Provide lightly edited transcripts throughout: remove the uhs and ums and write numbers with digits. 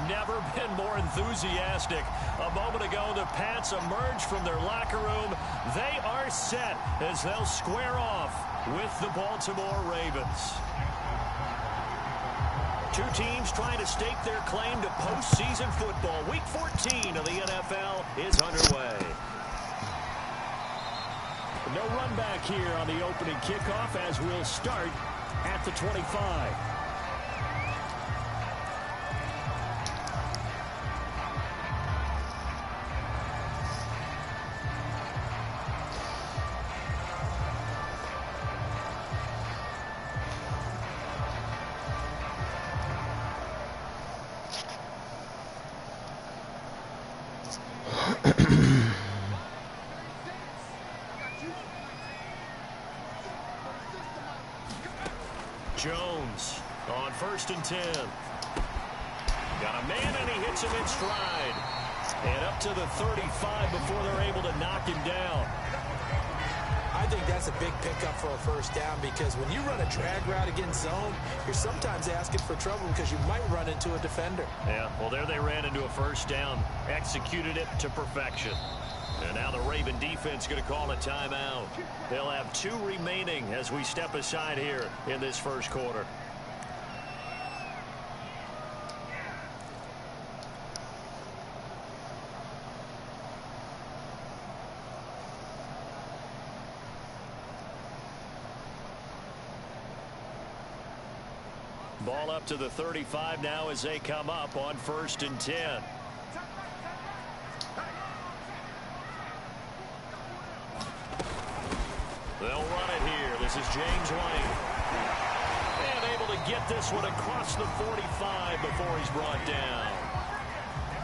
never been more enthusiastic. A moment ago, the Pats emerged from their locker room. They are set as they'll square off with the Baltimore Ravens. Two teams trying to stake their claim to postseason football. Week 14 of the NFL is underway. No run back here on the opening kickoff as we'll start at the 25. Jones on 1st and 10. Got a man, and he hits him in stride. And up to the 35 before they're able to knock him down. I think that's a big pickup for a first down, because when you run a drag route against zone, you're sometimes asking for trouble because you might run into a defender. Yeah, well, there they ran into a first down. Executed it to perfection. And now the Raven defense going to call a timeout. They'll have 2 remaining as we step aside here in this first quarter. Ball up to the 35 now as they come up on 1st and 10. They'll run it here. This is James White. And able to get this one across the 45 before he's brought down.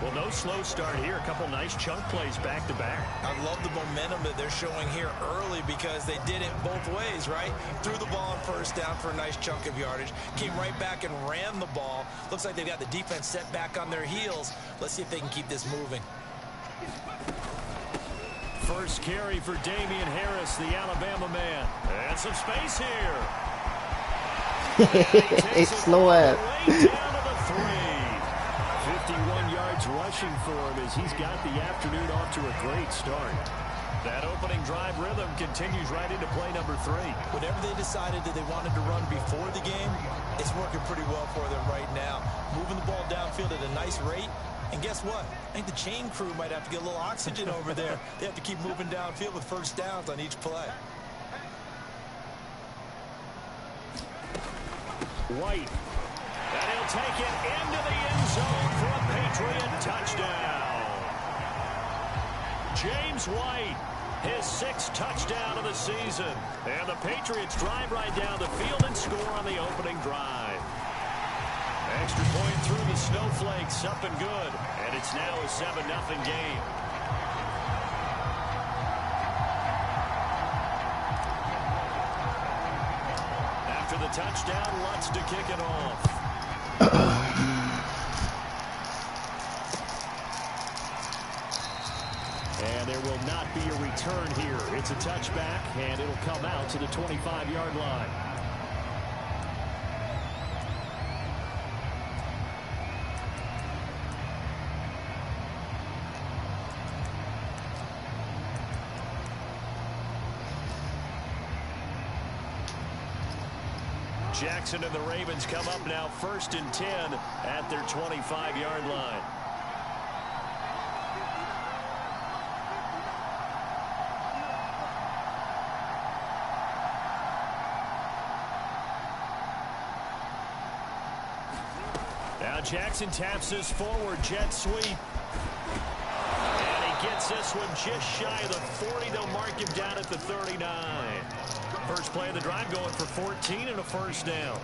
Well, no slow start here. A couple nice chunk plays back-to-back. I love the momentum that they're showing here early, because they did it both ways, right? Threw the ball on first down for a nice chunk of yardage. Came right back and ran the ball. Looks like they've got the defense set back on their heels. Let's see if they can keep this moving. First carry for Damian Harris, the Alabama man. And some space here. It's slow up. Way down to the 3. 51 yards rushing for him as he's got the afternoon off to a great start. That opening drive rhythm continues right into play number 3. Whatever they decided that they wanted to run before the game, it's working pretty well for them right now. Moving the ball downfield at a nice rate. And guess what? I think the chain crew might have to get a little oxygen over there. They have to keep moving downfield with first downs on each play. White. And he'll take it into the end zone for a Patriot touchdown. James White, his 6th touchdown of the season. And the Patriots drive right down the field and score on the opening drive. Extra point through the snowflakes, up and good. And it's now a 7-0 game. After the touchdown, Lutz to kick it off. And there will not be a return here. It's a touchback, and it'll come out to the 25-yard line. Jackson and the Ravens come up now 1st and 10 at their 25-yard line. Now Jackson taps this forward jet sweep. And he gets this one just shy of the 40. They'll mark him down at the 39. First play of the drive going for 14 and a first down.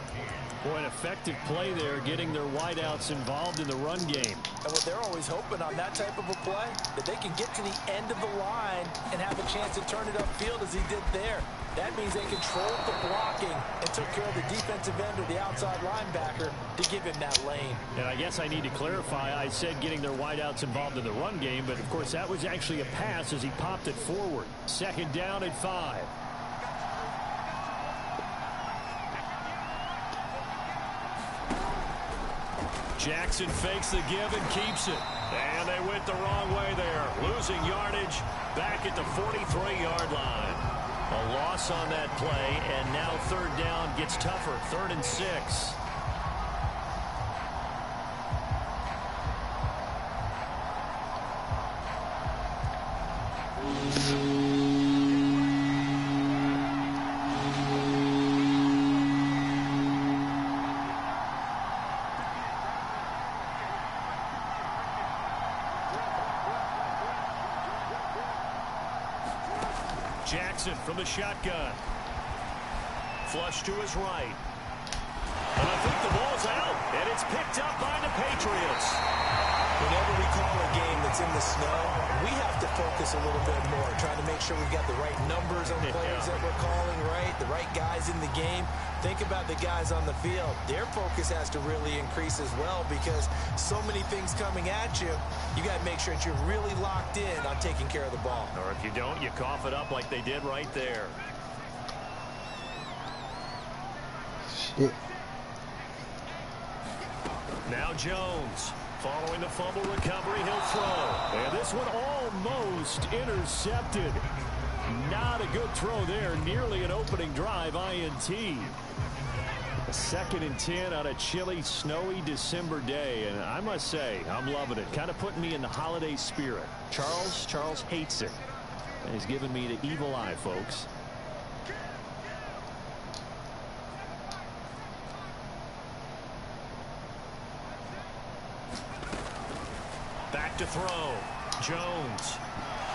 Boy, an effective play there, getting their wideouts involved in the run game. And what they're always hoping on that type of a play, that they can get to the end of the line and have a chance to turn it upfield as he did there. That means they controlled the blocking and took care of the defensive end or the outside linebacker to give him that lane. And I guess I need to clarify, I said getting their wideouts involved in the run game, but of course that was actually a pass as he popped it forward. 2nd down and 5. Jackson fakes the give and keeps it. And they went the wrong way there. Losing yardage back at the 43-yard line. A loss on that play, and now third down gets tougher. 3rd and 6. Jackson from the shotgun. Flush to his right. And I think the ball's out, and it's picked up by the Patriots. Whenever we call a game that's in the snow, we have to focus a little bit more, trying to make sure we've got the right numbers on players that we're calling, right? The right guys in the game. Think about the guys on the field. Their focus has to really increase as well because so many things coming at you. You got to make sure that you're really locked in on taking care of the ball. Or if you don't, you cough it up like they did right there. Shit. Now Jones. Following the fumble recovery, he'll throw. And this one almost intercepted. Not a good throw there. Nearly an opening drive INT. 2nd and 10 on a chilly, snowy December day. And I must say, I'm loving it. Kind of putting me in the holiday spirit. Charles hates it. And he's giving me the evil eye, folks. Back to throw. Jones.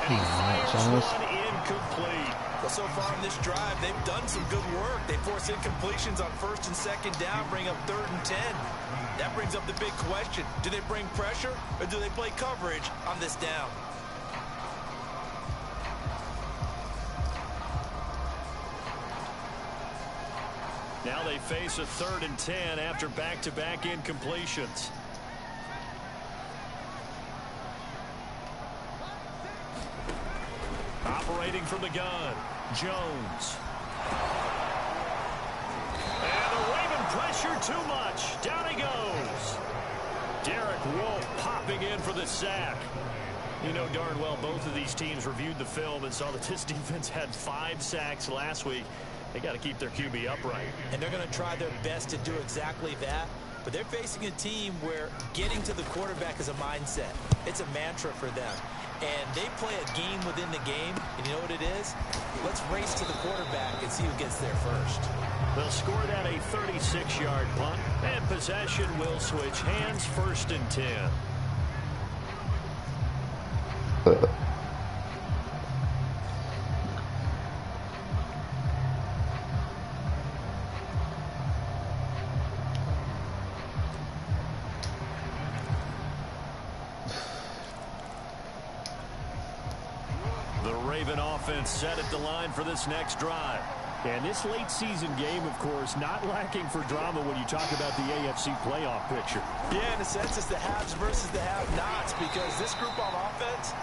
And he fires one incomplete. Well, so far in this drive, they've done some good work. They force incompletions on 1st and 2nd down, bring up 3rd and 10. That brings up the big question. Do they bring pressure or do they play coverage on this down? Now they face a 3rd and 10 after back-to-back incompletions. Operating from the gun, Jones. And the Raven pressure too much. Down he goes. Derek Wolfe popping in for the sack. You know darn well both of these teams reviewed the film and saw that this defense had 5 sacks last week. They got to keep their QB upright. And they're going to try their best to do exactly that. But they're facing a team where getting to the quarterback is a mindset. It's a mantra for them. And they play a game within the game. And you know what it is? Let's race to the quarterback and see who gets there first. They'll score that a 36-yard punt. And possession will switch hands. 1st and 10. Set at the line for this next drive. And this late season game, of course, not lacking for drama when you talk about the AFC playoff picture. Yeah, in a sense, it's the haves versus the have-nots because this group on offense,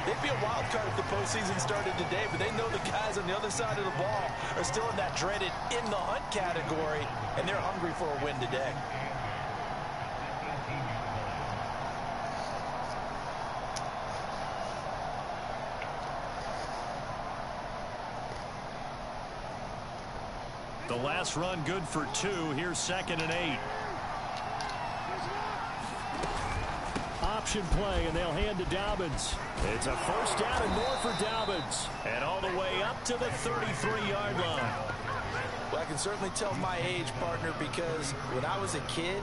they'd be a wild card if the postseason started today, but they know the guys on the other side of the ball are still in that dreaded in the hunt category, and they're hungry for a win today. The last run good for 2. Here's 2nd and 8. Option play, and they'll hand to Dobbins. It's a 1st down and more for Dobbins. And all the way up to the 33-yard line. Well, I can certainly tell my age, partner, because when I was a kid,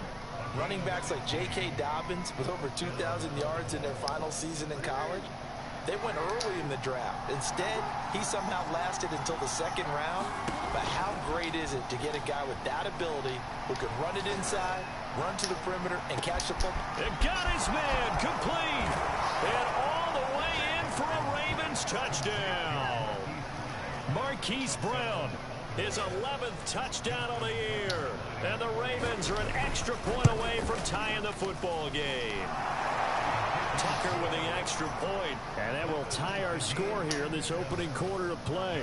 running backs like J.K. Dobbins with over 2,000 yards in their final season in college, they went early in the draft. Instead, he somehow lasted until the 2nd round. But how great is it to get a guy with that ability who can run it inside, run to the perimeter, and catch the football? And got his man complete. And all the way in for a Ravens touchdown. Marquise Brown, his 11th touchdown of the year. And the Ravens are an extra point away from tying the football game. Tucker with the extra point, and that will tie our score here in this opening quarter of play.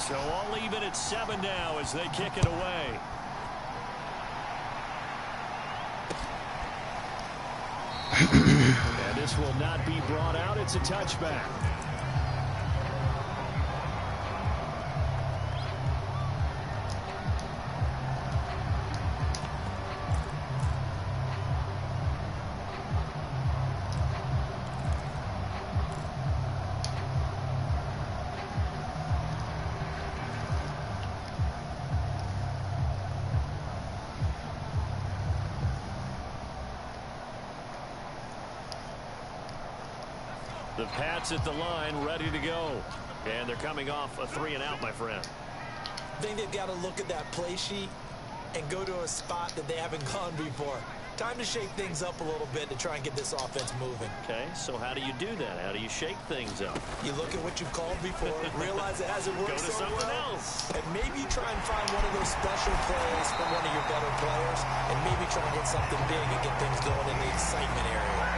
So I'll leave it at 7 now as they kick it away. And this will not be brought out. It's a touchback. The Pats at the line, ready to go. And they're coming off a 3-and-out, my friend. I think they've got to look at that play sheet and go to a spot that they haven't gone before. Time to shake things up a little bit to try and get this offense moving. Okay, so how do you do that? How do you shake things up? You look at what you've called before, realize it hasn't worked so well, and maybe try and find one of those special plays from one of your better players, and maybe try and hit something big and get things going in the excitement area.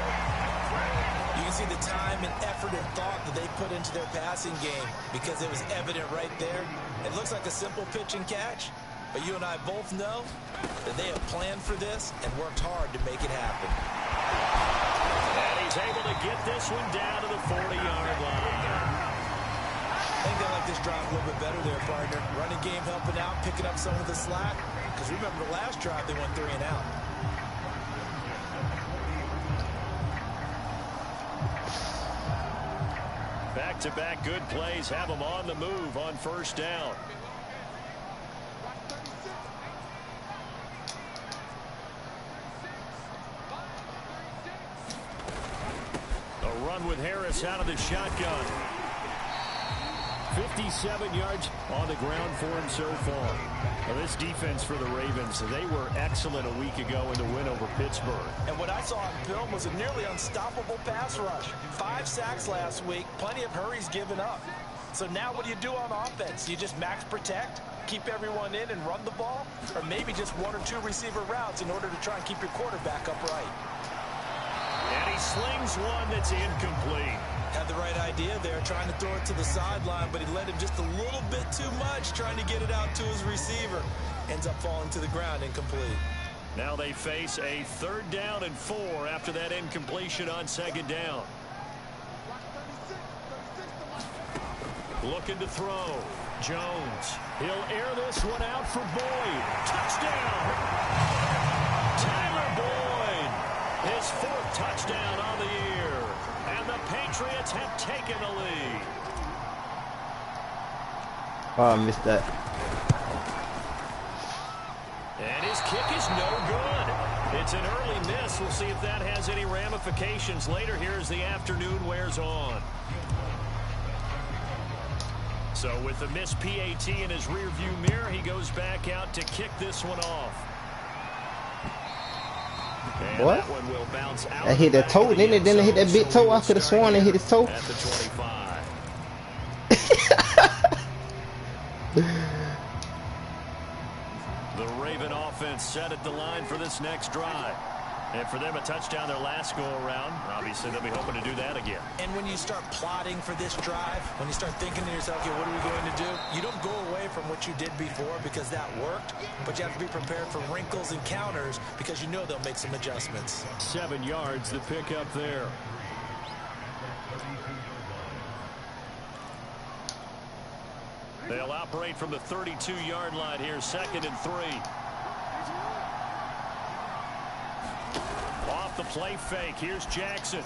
You can see the time and effort and thought that they put into their passing game because it was evident right there. It looks like a simple pitch and catch, but you and I both know that they have planned for this and worked hard to make it happen. And he's able to get this one down to the 40-yard line. I think they like this drive a little bit better there, partner. Running game helping out, picking up some of the slack. Because remember the last drive, they went 3-and-out. Back-to-back good plays have them on the move on first down. A run with Harris out of the shotgun. 57 yards on the ground for him so far. Now this defense for the Ravens, they were excellent a week ago in the win over Pittsburgh. And what I saw on film was a nearly unstoppable pass rush. 5 sacks last week, plenty of hurries given up. So now what do you do on offense? You just max protect, keep everyone in and run the ball? Or maybe just 1 or 2 receiver routes in order to try and keep your quarterback upright? And he slings one that's incomplete. Had the right idea there, trying to throw it to the sideline, but he led him just a little bit too much, trying to get it out to his receiver. Ends up falling to the ground, incomplete. Now they face a 3rd down and 4 after that incompletion on 2nd down. Looking to throw. Jones. He'll air this one out for Boyd. Touchdown! Tyler Boyd. His 4th touchdown on the year. And the Patriots have taken the lead. Oh, I missed that. And his kick is no good. It's an early miss. We'll see if that has any ramifications later here as the afternoon wears on. So with the missed PAT in his rearview mirror, he goes back out to kick this one off. And what? That one will bounce out. I hit that toe, then it hit that big toe. I could have sworn it hit his toe. At the 25. The Raven offense set at the line for this next drive. And for them, a touchdown their last go-around. Obviously, they'll be hoping to do that again. And when you start plotting for this drive, when you start thinking to yourself, okay, what are we going to do? You don't go away from what you did before because that worked, but you have to be prepared for wrinkles and counters because you know they'll make some adjustments. 7 yards, the pickup there. They'll operate from the 32-yard line here, 2nd and 3. Off the play fake. Here's Jackson.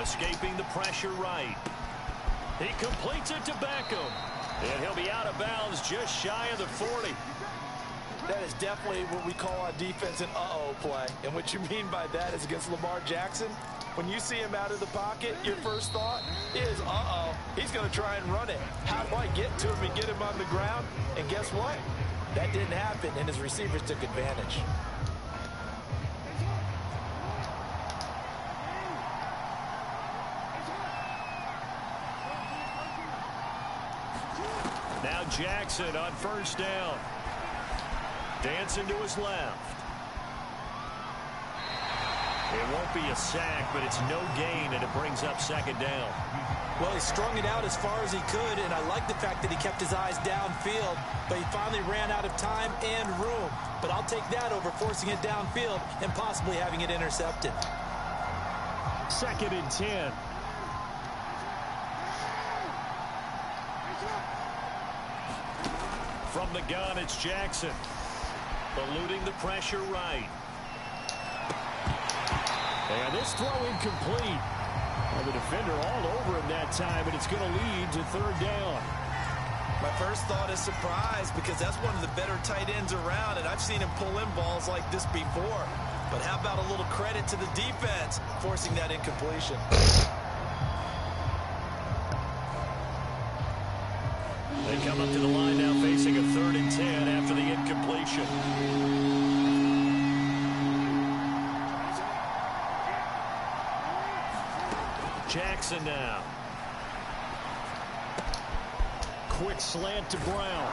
Escaping the pressure right. He completes it to Beckham. And he'll be out of bounds just shy of the 40. That is definitely what we call on defense an uh-oh play. And what you mean by that is against Lamar Jackson, when you see him out of the pocket, your first thought is, uh-oh, he's going to try and run it. How do I get to him and get him on the ground? And guess what? That didn't happen, and his receivers took advantage. Now Jackson on first down. Dancing to his left. It won't be a sack, but it's no gain, and it brings up 2nd down. Well, he strung it out as far as he could, and I like the fact that he kept his eyes downfield, but he finally ran out of time and room. But I'll take that over forcing it downfield and possibly having it intercepted. 2nd and 10. From the gun, it's Jackson. Eluding the pressure right. And this throw incomplete. Well, the defender all over him that time, and it's going to lead to 3rd down. My first thought is surprise, because that's one of the better tight ends around, and I've seen him pull in balls like this before. But how about a little credit to the defense forcing that incompletion? They come up to the line now facing a 3rd and 10 after the incompletion. Jackson now. Quick slant to Brown.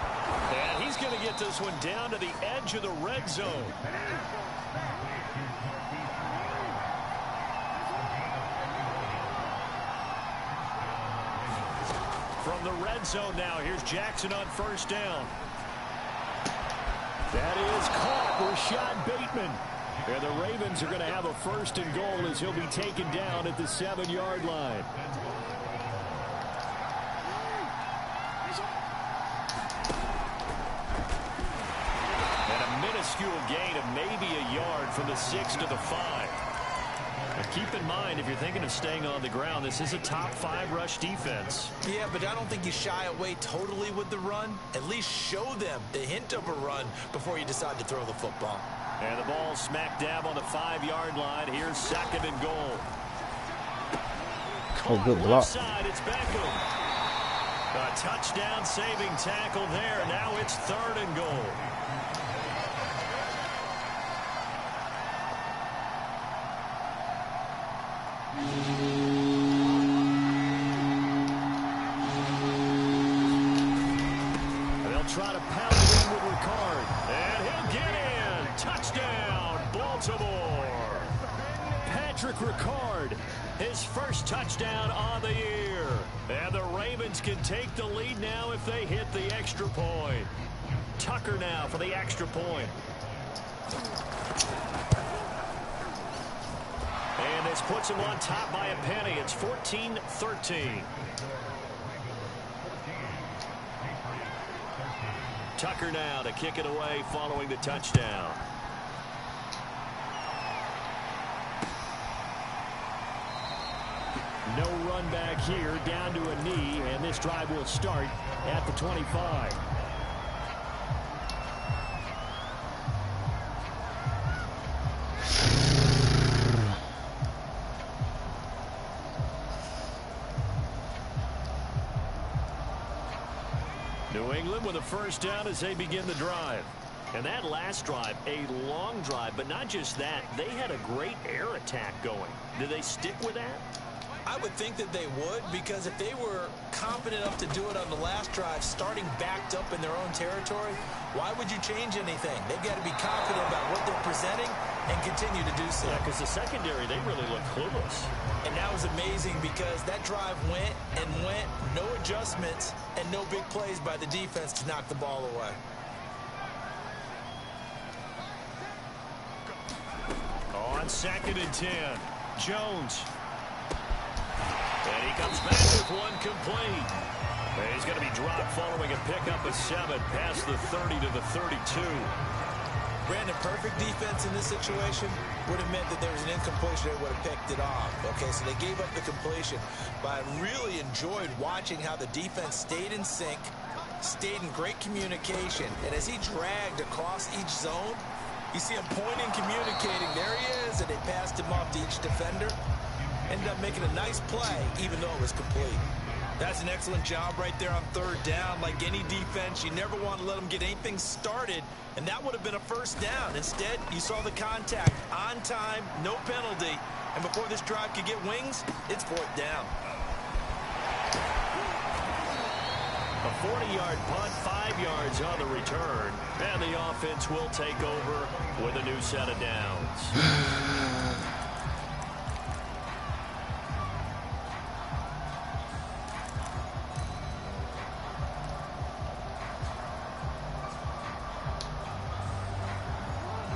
And he's going to get this one down to the edge of the red zone. From the red zone now, here's Jackson on 1st down. That is caught. Rashad Bateman. And the Ravens are going to have a 1st and goal as he'll be taken down at the 7-yard line. And a minuscule gain of maybe a yard from the 6 to the 5. Now keep in mind, if you're thinking of staying on the ground, this is a top 5 rush defense. Yeah, but I don't think you shy away totally with the run. At least show them the hint of a run before you decide to throw the football. And the ball smack dab on the 5-yard line. Here's 2nd and goal. Oh, good block. Side, it's Beckham. A touchdown saving tackle there. Now it's 3rd and goal. They'll try to pound it in with Ricard. And he'll get in. Touchdown, Baltimore. Patrick Ricard, his 1st touchdown on the year. And the Ravens can take the lead now if they hit the extra point. Tucker now for the extra point. And this puts him on top by a penny. It's 14-13. Tucker now to kick it away following the touchdown. No run back here, down to a knee, and this drive will start at the 25. New England with a 1st down as they begin the drive. And that last drive, a long drive, but not just that, they had a great air attack going. Did they stick with that? I would think that they would, because if they were confident enough to do it on the last drive, starting backed up in their own territory, why would you change anything? They've got to be confident about what they're presenting and continue to do so. Yeah, because the secondary, they really look clueless. And that was amazing because that drive went and went, no adjustments, and no big plays by the defense to knock the ball away. On 2nd and 10, Jones. And he comes back with one complete. And he's going to be dropped following a pickup of 7 past the 30 to the 32. Brandon, perfect defense in this situation would have meant that there was an incompletion. They would have picked it off. Okay, so they gave up the completion. But I really enjoyed watching how the defense stayed in sync, stayed in great communication. And as he dragged across each zone, you see him pointing, communicating. There he is, and they passed him off to each defender. Ended up making a nice play, even though it was complete. That's an excellent job right there on 3rd down. Like any defense, you never want to let them get anything started, and that would have been a 1st down. Instead, you saw the contact on time, no penalty, and before this drive could get wings, it's 4th down. A 40-yard punt, 5 yards on the return, and the offense will take over with a new set of downs.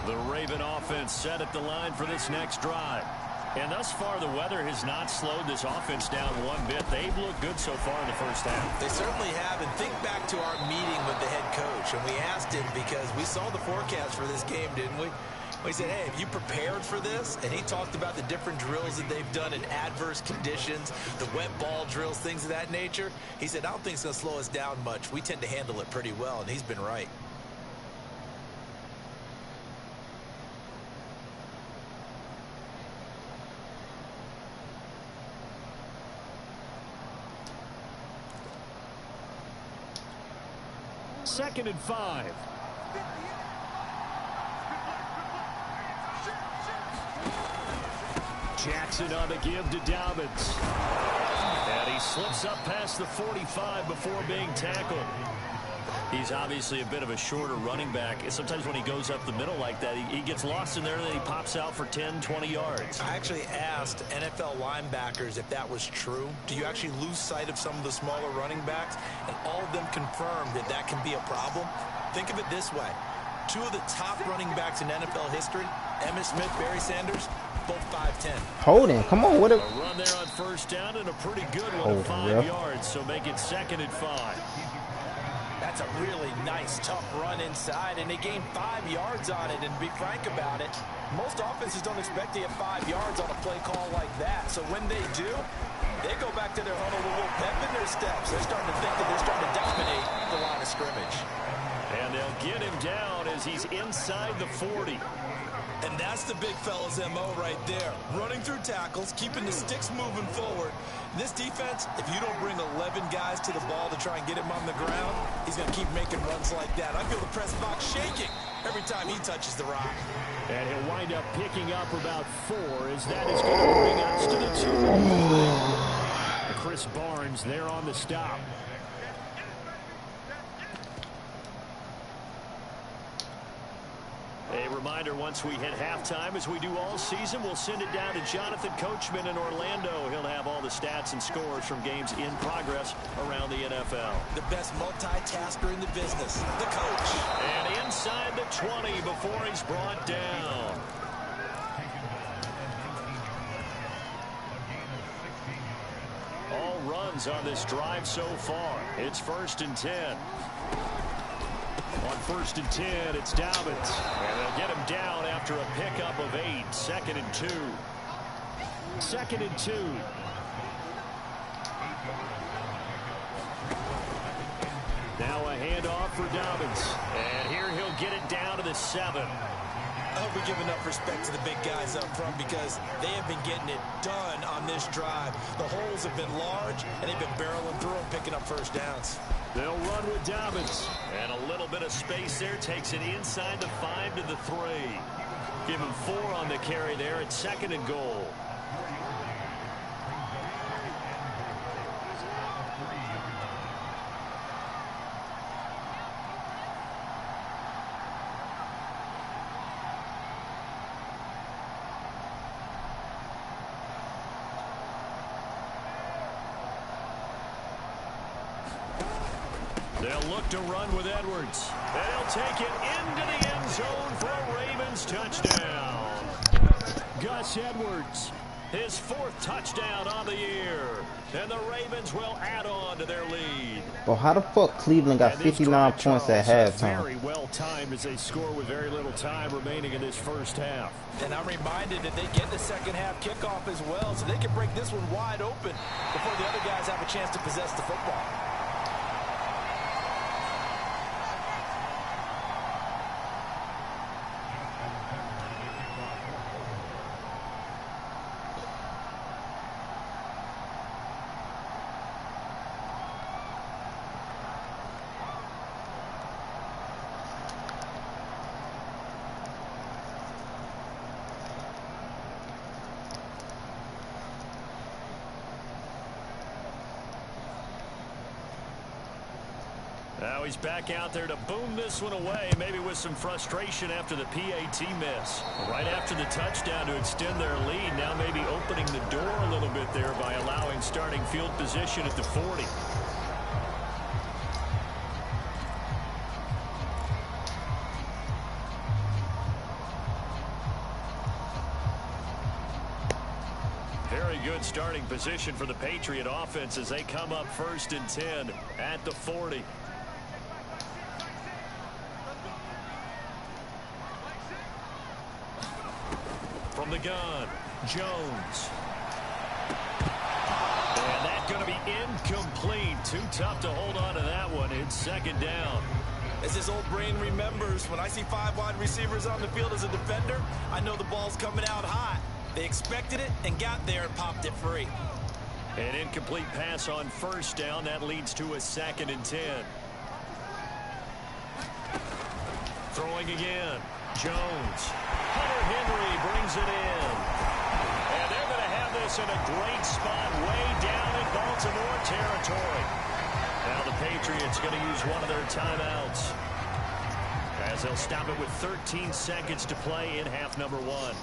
The Raven offense set at the line for this next drive. And thus far, the weather has not slowed this offense down one bit. They've looked good so far in the first half. They certainly have. And think back to our meeting with the head coach. And we asked him because we saw the forecast for this game, didn't we? We said, hey, have you prepared for this? And he talked about the different drills that they've done in adverse conditions, the wet ball drills, things of that nature. He said, I don't think it's going to slow us down much. We tend to handle it pretty well, and he's been right. Second and 5. Jackson on the give to Dobbins. And he slips up past the 45 before being tackled. He's obviously a bit of a shorter running back. Sometimes when he goes up the middle like that, he gets lost in there and then he pops out for 10, 20 yards. I actually asked NFL linebackers if that was true. Do you actually lose sight of some of the smaller running backs? And all of them confirmed that that can be a problem. Think of it this way. Two of the top running backs in NFL history, Emmitt Smith, Barry Sanders, both 5'10". Holding, come on, what a run there on first down and a pretty good one of 5 yards, so make it 2nd and 5. That's a really nice, tough run inside, and they gained 5 yards on it. And to be frank about it, most offenses don't expect to get 5 yards on a play call like that. So when they do, they go back to their huddle with a little pep in their steps. They're starting to think that they're starting to dominate the line of scrimmage. And they'll get him down as he's inside the 40. And that's the big fella's MO right there. Running through tackles, keeping the sticks moving forward. This defense, if you don't bring 11 guys to the ball to try and get him on the ground, he's going to keep making runs like that. I feel the press box shaking every time he touches the rock. And he'll wind up picking up about 4 as that is going to bring us to the 2. Chris Barnes there on the stop. A reminder, once we hit halftime, as we do all season, we'll send it down to Jonathan Coachman in Orlando. He'll have all the stats and scores from games in progress around the NFL. The best multitasker in the business, the coach. And inside the 20 before he's brought down. All runs on this drive so far. It's 1st and 10. On 1st and 10, it's Dobbins. And they'll get him down after a pickup of 8. 2nd and 2. 2nd and 2. Now a handoff for Dobbins. And here he'll get it down to the 7. I hope we give enough respect to the big guys up front because they have been getting it done on this drive. The holes have been large, and they've been barreling through them, picking up first downs. They'll run with Dobbins. And a little bit of space there. Takes it inside the 5 to the 3. Give him 4 on the carry there at 2nd and goal. They'll look to run with Edwards. And he'll take it into the end zone for a Ravens touchdown. Gus Edwards, his 4th touchdown on the year. And the Ravens will add on to their lead. Well, how the fuck Cleveland got 59 points at halftime? Very well timed as they score with very little time remaining in this first half. And I'm reminded that they get the second half kickoff as well, so they can break this one wide open before the other guys have a chance to possess the football. Now he's back out there to boom this one away, maybe with some frustration after the PAT miss. Right after the touchdown to extend their lead, now maybe opening the door a little bit there by allowing starting field position at the 40. very good starting position for the Patriot offense as they come up 1st and 10 at the 40. From the gun, Jones. And that's going to be incomplete. Too tough to hold on to that one. It's 2nd down. As his old brain remembers, when I see 5 wide receivers on the field as a defender, I know the ball's coming out hot. They expected it and got there and popped it free. An incomplete pass on 1st down. That leads to a 2nd and 10. Throwing again. Jones. Hunter Henry brings it in. And they're going to have this in a great spot way down in Baltimore territory. Now the Patriots going to use one of their timeouts as they'll stop it with 13 seconds to play in half number 1.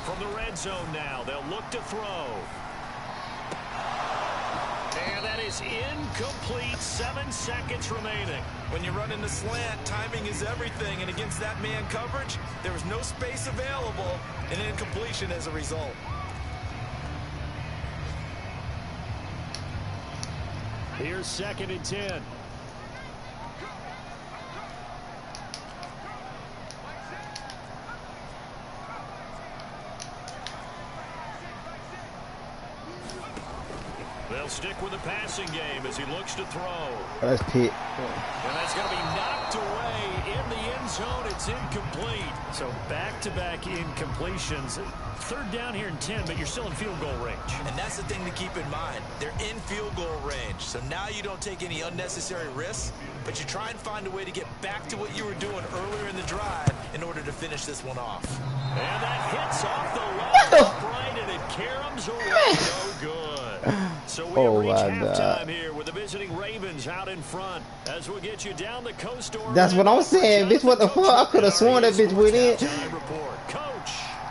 From the red zone now, they'll look to throw. And that is incomplete. 7 seconds remaining. When you're running the slant, timing is everything. And against that man coverage, there was no space available. An incompletion as a result. Here's 2nd and 10. They'll stick with the passing game as he looks to throw. That's Pitt. And that's going to be knocked away in the end zone. It's incomplete. So back-to-back incompletions. 3rd down here in 10, but you're still in field goal range. And that's the thing to keep in mind. They're in field goal range. So now you don't take any unnecessary risks, but you try and find a way to get back to what you were doing earlier in the drive in order to finish this one off. And that hits off the left upright, and it caroms away. No good. So we reach halftime here with the visiting Ravens out in front as we'll get you down the coast. That's what I'm saying, bitch. What the fuck? I could have sworn that bitch went in. Coach.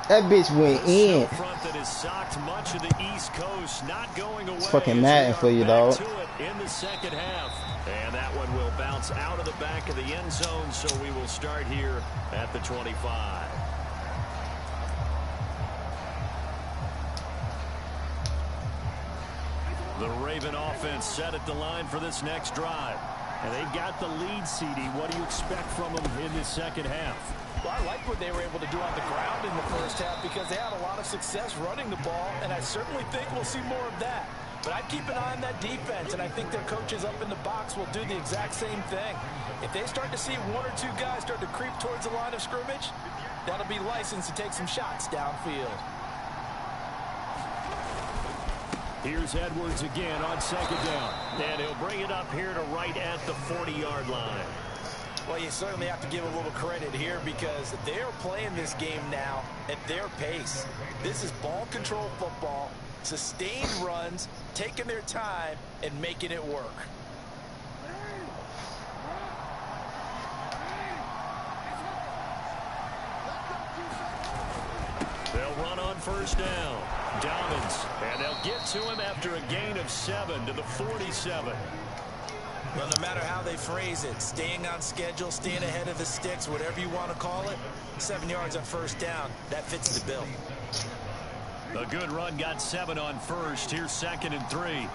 That bitch went in. Front that has socked much of the East Coast, not going away. It's fucking Madden for you, dog. In the 2nd half, and that one will bounce out of the back of the end zone. So we will start here at the 25. The Raven offense set at the line for this next drive. And they've got the lead, CD. What do you expect from them in this 2nd half? Well, I like what they were able to do on the ground in the 1st half because they had a lot of success running the ball, and I certainly think we'll see more of that. But I'd keep an eye on that defense, and I think their coaches up in the box will do the exact same thing. If they start to see 1 or 2 guys start to creep towards the line of scrimmage, that'll be licensed to take some shots downfield. Here's Edwards again on 2nd down. And he'll bring it up here to right at the 40-yard line. Well, you certainly have to give a little credit here because they're playing this game now at their pace. This is ball control football, sustained runs, taking their time, and making it work. They'll run on 1st down. Dobbins, and they'll get to him after a gain of 7 to the 47. Well, no matter how they phrase it, staying on schedule, staying ahead of the sticks, whatever you want to call it, 7 yards on 1st down, that fits the bill. A good run got 7 on 1st. Here's 2nd and 3.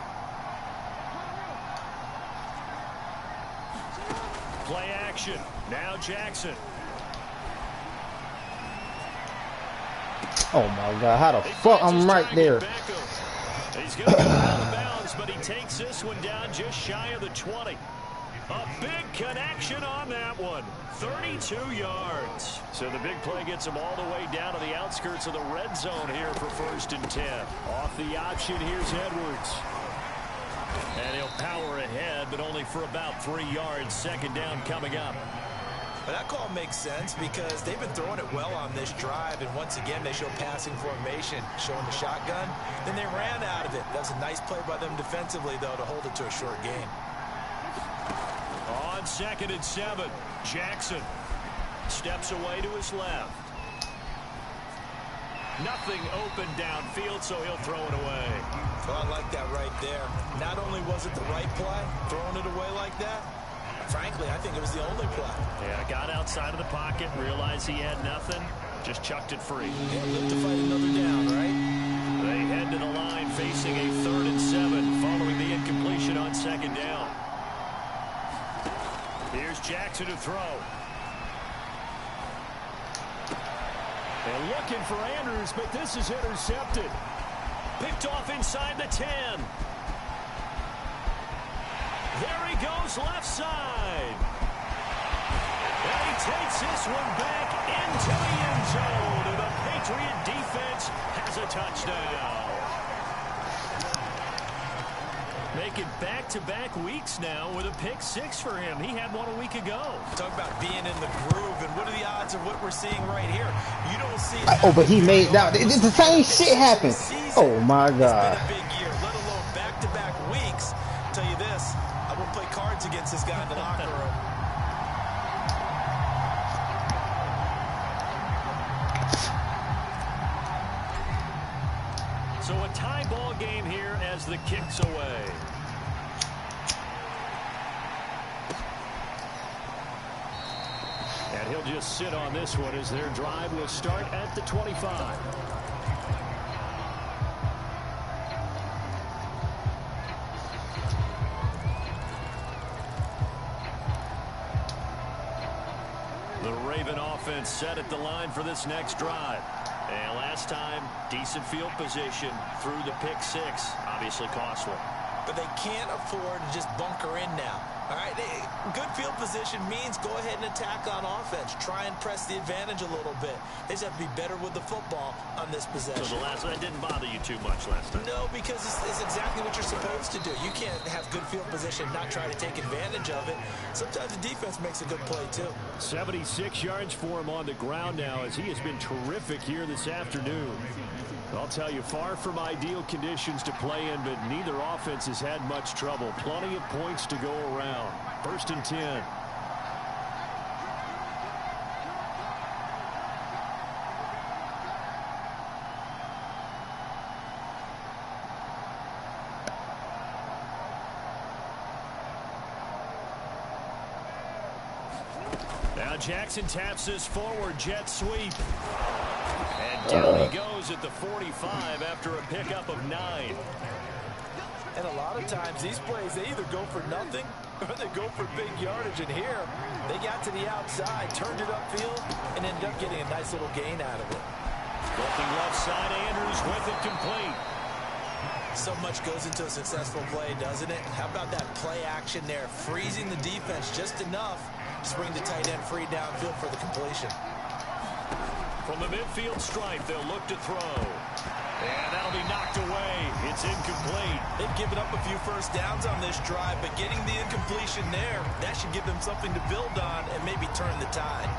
Play action. Now Jackson. Oh my God, how the fuck I'm right there. He's going to go out of bounds, but he takes this one down just shy of the 20. A big connection on that one. 32 yards. So the big play gets him all the way down to the outskirts of the red zone here for 1st and 10. Off the option, here's Edwards. And he'll power ahead, but only for about 3 yards. 2nd down coming up. But that call makes sense because they've been throwing it well on this drive, and once again they show passing formation, showing the shotgun. Then they ran out of it. That was a nice play by them defensively, though, to hold it to a short gain. On 2nd and 7, Jackson steps away to his left. Nothing open downfield, so he'll throw it away. Well, I like that right there. Not only was it the right play, throwing it away like that, Frankly, I think it was the only play. Yeah, got outside of the pocket, realized he had nothing, just chucked it free. Yeah, live to fight another down, right? They head to the line facing a 3rd and 7 following the incompletion on 2nd down. Here's Jackson to throw. And looking for Andrews, but this is intercepted. Picked off inside the 10. There he goes left side. And he takes this one back into the end zone. And the Patriot defense has a touchdown. Making back-to-back weeks now with a pick 6 for him. He had one a week ago. Talk about being in the groove, and what are the odds of what we're seeing right here? You don't see it. Oh, but he made that. The same shit happened. Oh my God. It's been a big year, let alone back-to-back weeks. I'll tell you this, I won't play cards against this guy in the locker room. So a tie ball game here as the kick's away. And he'll just sit on this one as their drive will start at the 25. The Raven offense set at the line for this next drive. And last time, decent field position through the pick 6. Obviously costly. But they can't afford to just bunker in now. All right, good field position means go ahead and attack on offense. Try and press the advantage a little bit. They just have to be better with the football on this possession. So that didn't bother you too much last time? No, because it's exactly what you're supposed to do. You can't have good field position, not try to take advantage of it. Sometimes the defense makes a good play, too. 76 yards for him on the ground now as he has been terrific here this afternoon. I'll tell you, far from ideal conditions to play in, but neither offense has had much trouble. Plenty of points to go around. 1st and 10. Now Jackson taps this forward jet sweep. And down he goes at the 45 after a pickup of 9. And a lot of times these plays, they either go for nothing or they go for big yardage. And here, they got to the outside, turned it upfield, and ended up getting a nice little gain out of it. Looking left side, Andrews with it complete. So much goes into a successful play, doesn't it? How about that play action there? Freezing the defense just enough to bring the tight end free downfield for the completion. From the midfield stripe, they'll look to throw. And that'll be knocked away. It's incomplete. They've given up a few first downs on this drive, but getting the incompletion there, that should give them something to build on and maybe turn the tide.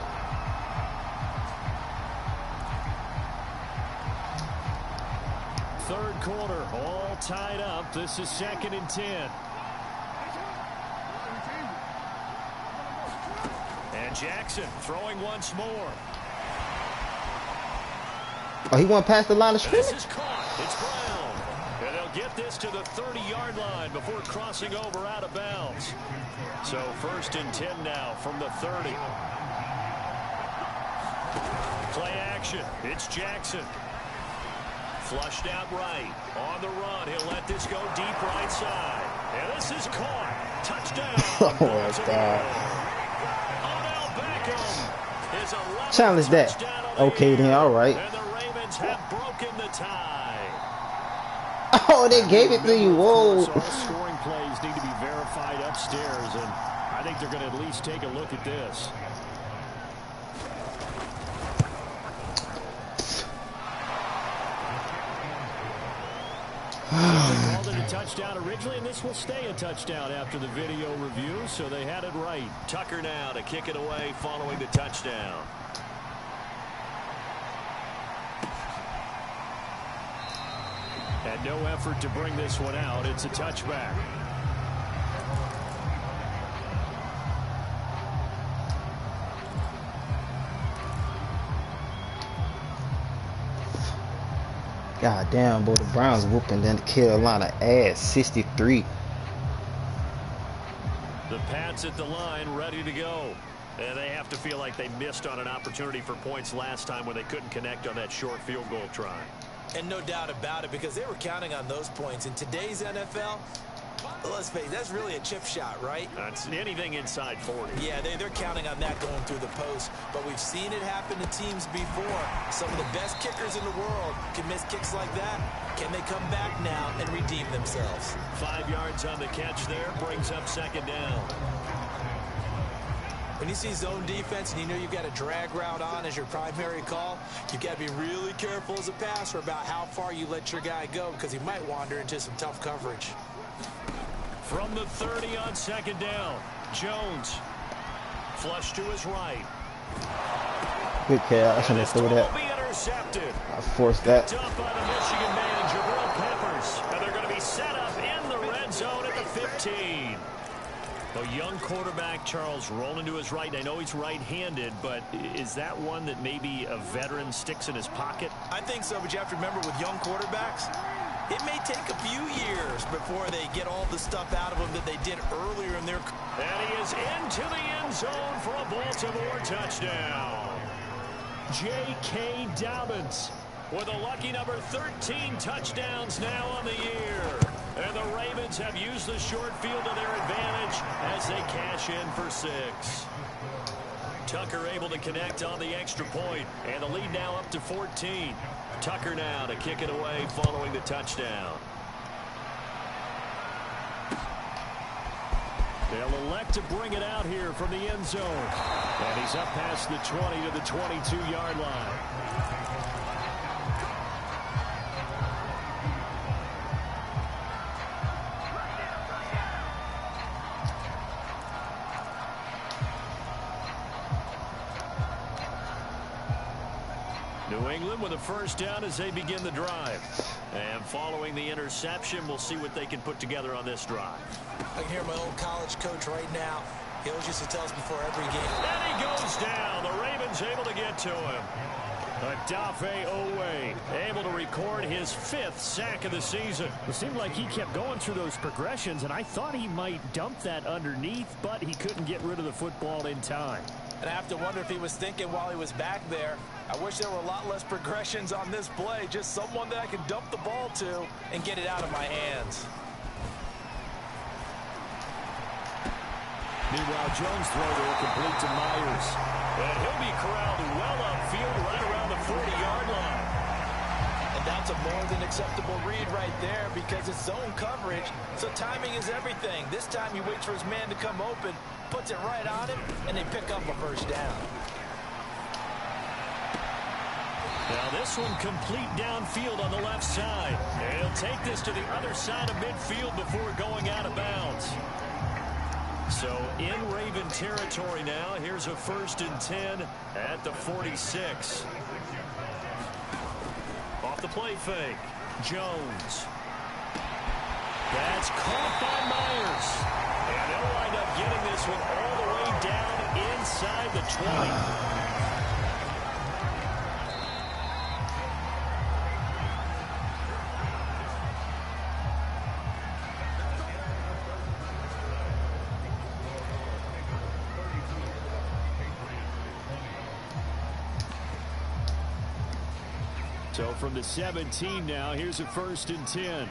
Third quarter, all tied up. This is 2nd and 10. And Jackson throwing once more. Oh, he went past the line of scrimmage? This is caught. It's Brown. And they'll get this to the 30-yard line before crossing over out of bounds. So 1st and 10 now from the 30. Play action. It's Jackson. Flushed out right. On the run. He'll let this go deep right side. And this is caught. Touchdown. Oh, my God. Odell Beckham is a Challenge that. Okay, then, all right. And the Ravens have broken the tie. Oh, they gave it to you. Whoa. So all scoring plays need to be verified upstairs, and I think they're going to at least take a look at this. They called it a touchdown originally, and this will stay a touchdown after the video review, so they had it right. Tucker now to kick it away following the touchdown. And no effort to bring this one out. It's a touchback. God damn, boy, the Browns whooping then Carolina ass 63. The Pats at the line, ready to go. And they have to feel like they missed on an opportunity for points last time when they couldn't connect on that short field goal try. And no doubt about it, because they were counting on those points. In today's NFL, let's face it, that's really a chip shot, right? That's anything inside 40. Yeah, they're counting on that going through the post. But we've seen it happen to teams before. Some of the best kickers in the world can miss kicks like that. Can they come back now and redeem themselves? 5 yards on the catch there, brings up second down. When you see zone defense and you know you've got a drag route on as your primary call, you've got to be really careful as a passer about how far you let your guy go, because he might wander into some tough coverage. From the 30 on second down, Jones. Flush to his right. Good catch. I shouldn't have threw that. Will be intercepted. I forced that. Picked up by the Michigan man, Jabril Peppers. And they're going to be set up in the red zone at the 15. A young quarterback, Charles, rolling to his right. I know he's right-handed, but is that one that maybe a veteran sticks in his pocket? I think so, but you have to remember with young quarterbacks, it may take a few years before they get all the stuff out of them that they did earlier in their career. And he is into the end zone for a Baltimore touchdown. J.K. Dobbins with a lucky number 13 touchdowns now on the year. And the Ravens have used the short field to their advantage as they cash in for 6. Tucker able to connect on the extra point, and the lead now up to 14. Tucker now to kick it away following the touchdown. They'll elect to bring it out here from the end zone. And he's up past the 20 to the 22-yard line. New England with a first down as they begin the drive. And following the interception, we'll see what they can put together on this drive. I can hear my old college coach right now. He always used to tell us before every game. And he goes down. The Ravens able to get to him. Odafe Owe able to record his 5th sack of the season. It seemed like he kept going through those progressions, and I thought he might dump that underneath, but he couldn't get rid of the football in time. And I have to wonder if he was thinking while he was back there, I wish there were a lot less progressions on this play. Just someone that I could dump the ball to and get it out of my hands. Meanwhile, Jones' throw there complete to Myers. And he'll be corralled well upfield right around the 40-yard line. And that's a more than acceptable read right there because it's zone coverage, so timing is everything. This time he waits for his man to come open, puts it right on him, and they pick up a first down. Now this one complete downfield on the left side. And he'll take this to the other side of midfield before going out of bounds. So in Raven territory now. Here's a 1st and 10 at the 46. Off the play fake. Jones. That's caught by Myers. And they'll wind up getting this one all the way down inside the 20. So from the 17 now, here's a 1st and 10.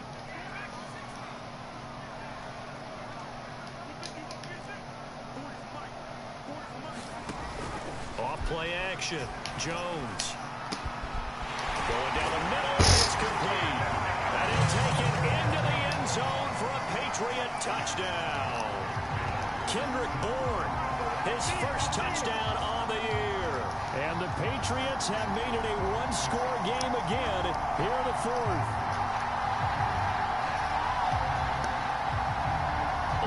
Off play action. Jones. Going down the middle. It's complete. And he'll take it into the end zone for a Patriot touchdown. Kendrick Bourne, his 1st touchdown on the year. And the Patriots have made it a one-score game again here in the 4th.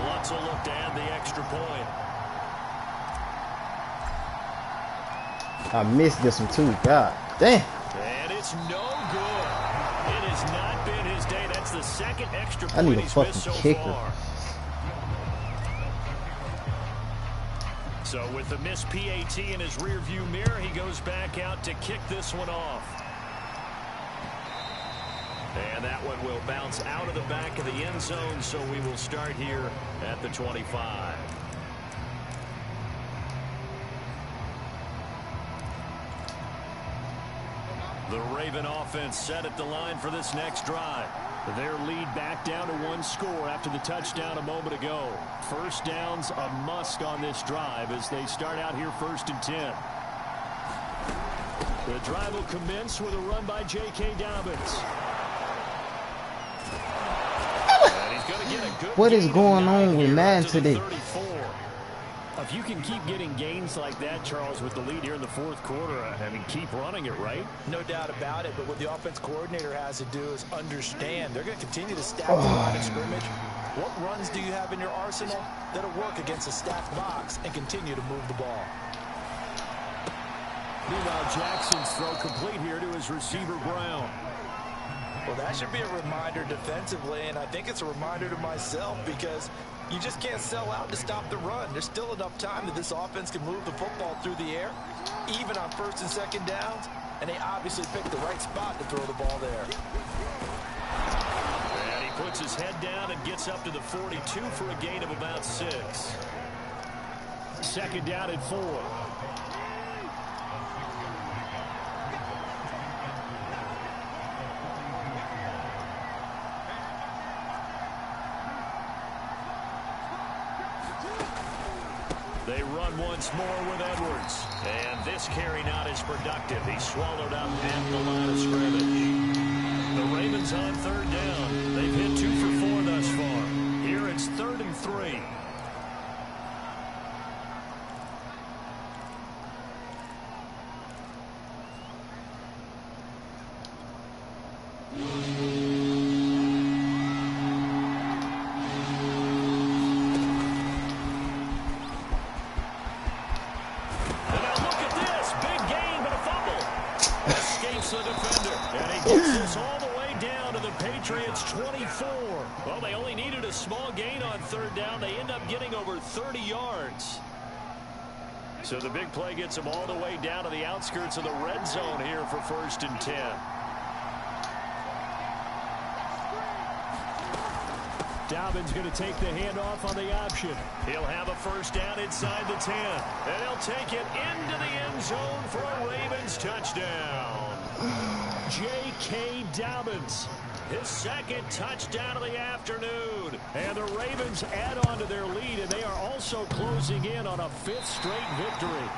Lutz will look to add the extra point. I missed this one too. God damn. And it's no good. It has not been his day. That's the 2nd extra I need point a he's missed so fucking kicker. far. So with the missed PAT in his rearview mirror, he goes back out to kick this one off. And that one will bounce out of the back of the end zone, so we will start here at the 25. The Raven offense set at the line for this next drive. Their lead back down to 1 score after the touchdown a moment ago. First down's a must on this drive as they start out here 1st and 10. The drive will commence with a run by J.K. Dobbins. What is going on with Madden today? If you can keep getting gains like that, Charles, with the lead here in the 4th quarter, I mean, keep running it, right? No doubt about it, but what the offense coordinator has to do is understand they're going to continue to stack the line of scrimmage. What runs do you have in your arsenal that'll work against a stacked box and continue to move the ball? Meanwhile, Jackson's throw complete here to his receiver, Brown. Well, that should be a reminder defensively, and I think it's a reminder to myself because you just can't sell out to stop the run. There's still enough time that this offense can move the football through the air, even on 1st and 2nd downs, and they obviously picked the right spot to throw the ball there. And he puts his head down and gets up to the 42 for a gain of about 6. 2nd down and 4. They run once more with Edwards. And this carry not as productive. He swallowed up at the line of scrimmage. The Ravens on 3rd down. They've hit 2 for 4 thus far. Here it's 3rd and 3. Patriots 24. Well, they only needed a small gain on 3rd down. They end up getting over 30 yards. So the big play gets them all the way down to the outskirts of the red zone here for 1st and 10. Dobbins going to take the handoff on the option. He'll have a 1st down inside the 10. And he'll take it into the end zone for a Ravens touchdown. J.K. Dobbins. His 2nd touchdown of the afternoon. And the Ravens add on to their lead, and they are also closing in on a 5th straight victory.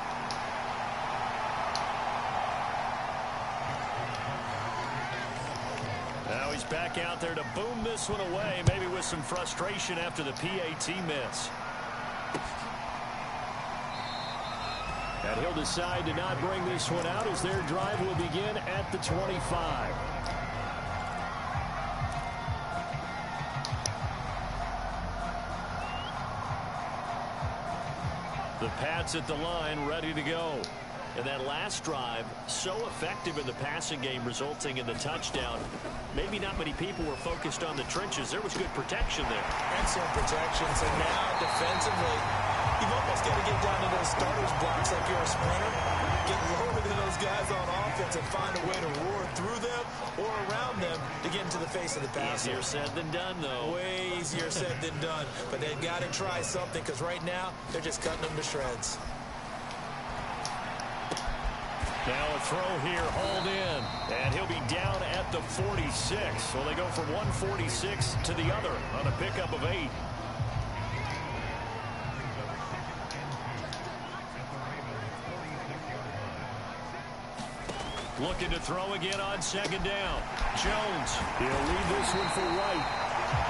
Now he's back out there to boom this one away, maybe with some frustration after the PAT miss. And he'll decide to not bring this one out as their drive will begin at the 25. The Pats at the line, ready to go. And that last drive, so effective in the passing game, resulting in the touchdown. Maybe not many people were focused on the trenches. There was good protection there. Excellent protection. So now, defensively, you've almost got to get down to those starters blocks like you're a sprinter. Get lower than those guys on offense and find a way to roar through them or around them to get into the face of the passer. Easier said than done, though. Way easier said than done. But they've got to try something because right now, they're just cutting them to shreds. Now a throw here, hauled in. And he'll be down at the 46. So they go from 146 to the other on a pickup of 8. Looking to throw again on 2nd down. Jones. He'll leave this one for Wright.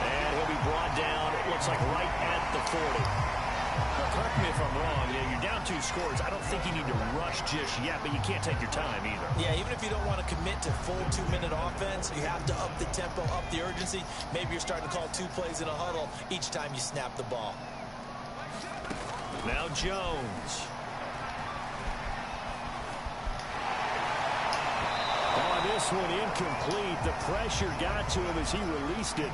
And he'll be brought down, it looks like right at the 40. Now, correct me if I'm wrong. Yeah, you're down 2 scores. I don't think you need to rush just yet, but you can't take your time either. Yeah, even if you don't want to commit to full 2-minute offense, you have to up the tempo, up the urgency. Maybe you're starting to call 2 plays in a huddle each time you snap the ball. Now Jones. This one incomplete. The pressure got to him as he released it.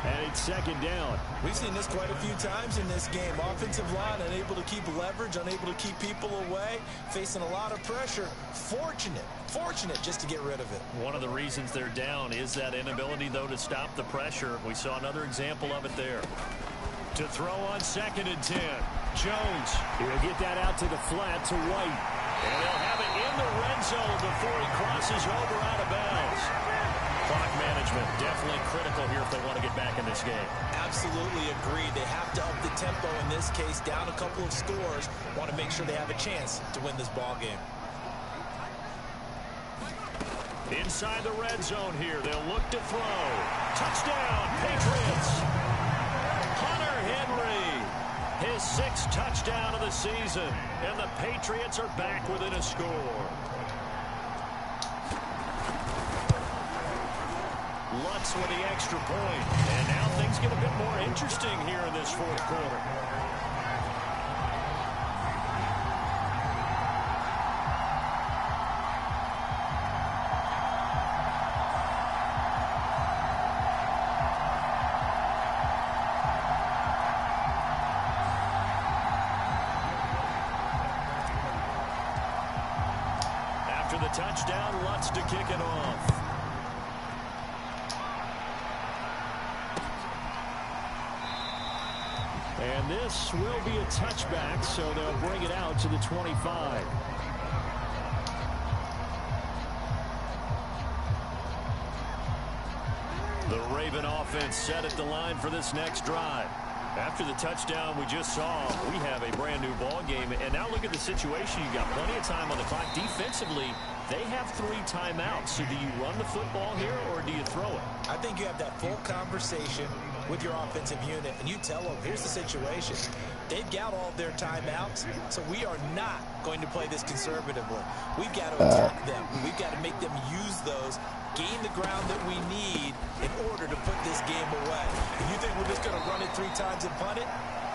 And it's 2nd down. We've seen this quite a few times in this game. Offensive line unable to keep leverage, unable to keep people away, facing a lot of pressure. Fortunate just to get rid of it. One of the reasons they're down is that inability, though, to stop the pressure. We saw another example of it there. To throw on 2nd and 10. Jones. He'll get that out to the flat to White. And they'll have it in the red zone before he crosses over out of bounds. Clock management definitely critical here if they want to get back in this game. Absolutely agreed. They have to up the tempo in this case, down a couple of scores. Want to make sure they have a chance to win this ball game. Inside the red zone here, they'll look to throw. Touchdown, Patriots. Hunter Henry, his 6th touchdown of the season, and the Patriots are back within a score. Lutz with the extra point. And now things get a bit more interesting here in this 4th quarter. After the touchdown, Lutz to kick it off. And this will be a touchback, so they'll bring it out to the 25. The Raven offense set at the line for this next drive. After the touchdown we just saw, we have a brand new ball game. And now look at the situation. You've got plenty of time on the clock. Defensively, they have 3 timeouts. So do you run the football here or do you throw it? I think you have that full conversation with your offensive unit, and you tell them, here's the situation. They've got all of their timeouts, so we are not going to play this conservatively. We've got to attack them. We've got to make them use those, gain the ground that we need in order to put this game away. If you think we're just going to run it 3 times and punt it,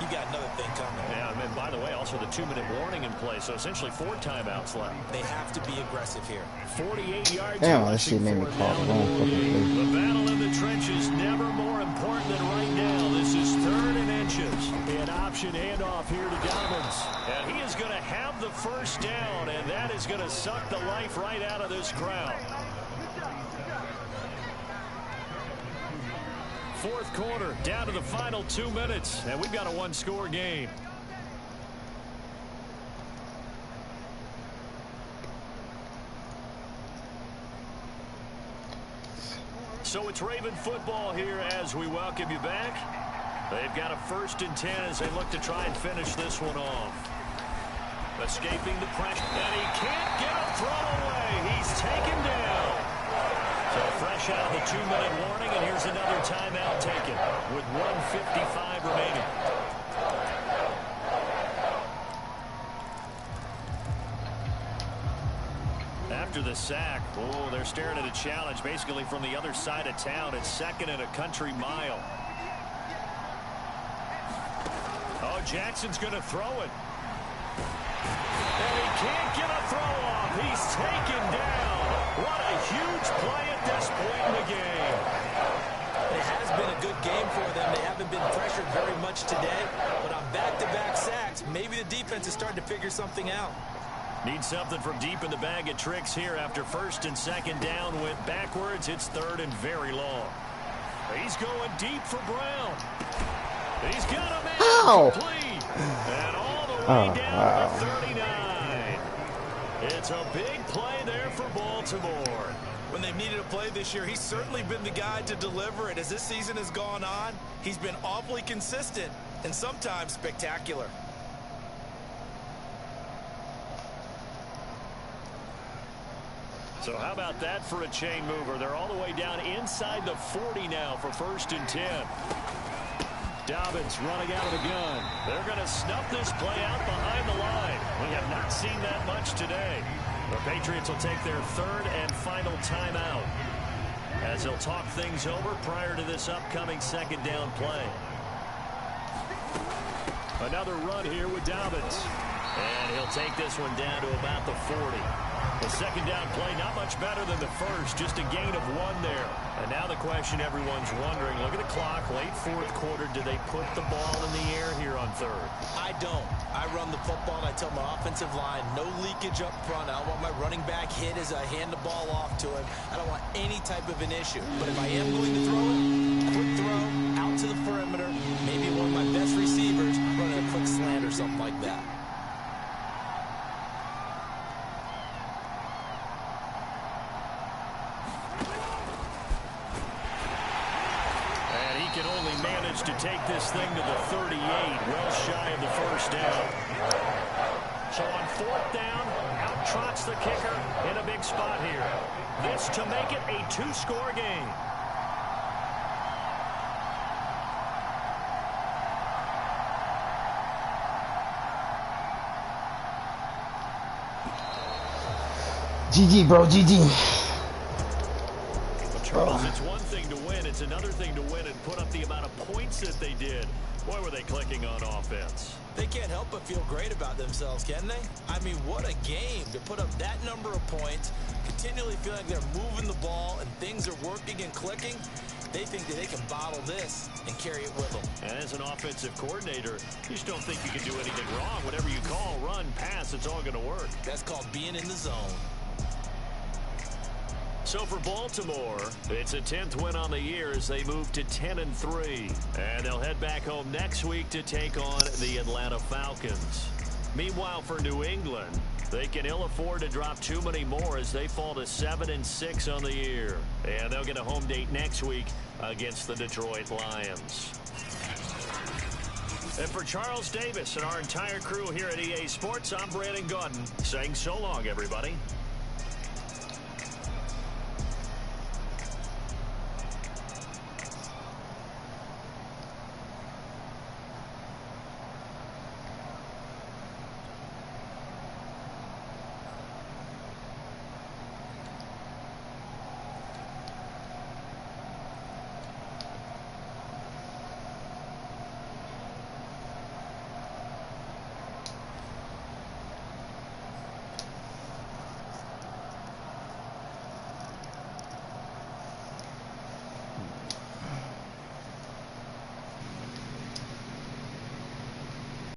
you got another thing coming. Yeah, and by the way, also the 2-minute warning in play, so essentially 4 timeouts left. They have to be aggressive here. 48 yards. Damn, that shit made me cough. The battle in the trenches never more important than right now. This is 3rd and inches. An option handoff here to Dobbins. And he is going to have the first down, and that is going to suck the life right out of this crowd. 4th quarter, down to the final 2 minutes, and we've got a 1-score game. So it's Raven football here as we welcome you back. They've got a 1st and 10 as they look to try and finish this one off. Escaping the pressure, and he can't get a throw away. He's taken down. So fresh out of the 2-minute warning, and here's another timeout taken with 1:55 remaining. After the sack, oh, they're staring at a challenge basically from the other side of town. It's 2nd and a country mile. Oh, Jackson's going to throw it. And he can't get a throw off. He's taken down. What a huge play at this point in the game. It has been a good game for them. They haven't been pressured very much today, but on back-to-back sacks, maybe the defense is starting to figure something out. Need something from deep in the bag of tricks here after 1st and 2nd down. Went backwards. It's 3rd and very long. He's going deep for Brown. He's got a man complete. And all the way down to 39. It's a big play there for Baltimore. When they've needed a play this year, he's certainly been the guy to deliver it. As this season has gone on, he's been awfully consistent and sometimes spectacular. So how about that for a chain mover? They're all the way down inside the 40 now for 1st and 10. Dobbins running out of the gun. They're going to snuff this play out behind the line. We have not seen that much today. The Patriots will take their 3rd and final timeout as they'll talk things over prior to this upcoming 2nd down play. Another run here with Dobbins. And he'll take this one down to about the 40. The 2nd down play, not much better than the 1st, just a gain of 1 there. And now the question everyone's wondering, look at the clock, late 4th quarter, do they put the ball in the air here on 3rd? I don't. I run the football and I tell my offensive line, no leakage up front. I don't want my running back hit as I hand the ball off to him. I don't want any type of an issue. But if I am going to throw it, quick throw, out to the perimeter, maybe one of my best receivers running a quick slant or something like that. managed to take this thing to the 38, well shy of the first down. So on fourth down, out trots the kicker in a big spot here. This to make it a two-score game. GG, bro, GG. Well, Charles, it's one thing to win. It's another thing to win and put up the amount of points that they did. Boy, were they clicking on offense. They can't help but feel great about themselves, can they? I mean, what a game to put up that number of points, continually feel like they're moving the ball and things are working and clicking. They think that they can bottle this and carry it with them. And as an offensive coordinator, you just don't think you can do anything wrong. Whatever you call, run, pass, it's all going to work. That's called being in the zone. So for Baltimore, it's a 10th win on the year as they move to 10-3. And they'll head back home next week to take on the Atlanta Falcons. Meanwhile, for New England, they can ill afford to drop too many more as they fall to 7-6 on the year. And they'll get a home date next week against the Detroit Lions. And for Charles Davis and our entire crew here at EA Sports, I'm Brandon Gaudin saying so long, everybody.